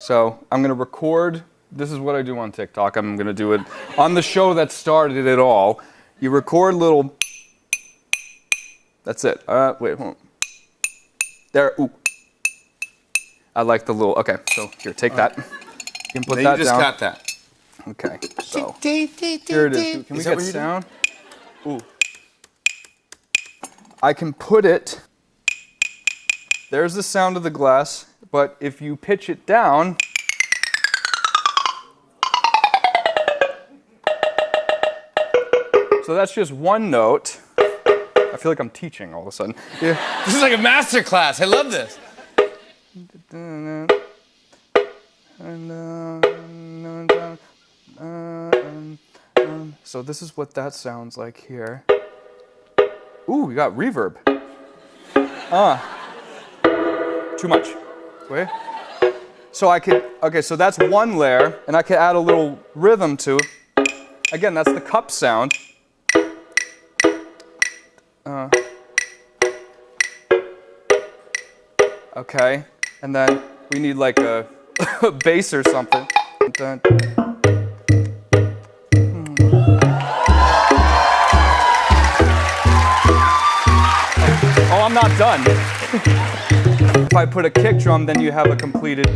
So I'm going to record. This is what I do on TikTok. I'm going to do it on the show that started it all. You record little. That's it. Wait, hold on. There. Ooh. I like the little. Okay, so here, take that. You can put that down. You just got that. Okay, so here it is. Can we get sound? Ooh. I can put it. There's the sound of the glass, but if you pitch it down. So that's just one note. I feel like I'm teaching all of a sudden. Yeah. This is like a master class. I love this. So this is what that sounds like here. Ooh, we got reverb. Too much. Wait. So I could, okay, so that's one layer, and I could add a little rhythm to. Again, that's the cup sound. Okay, and then we need like a bass or something. Oh, I'm not done. If I put a kick drum, then you have a completed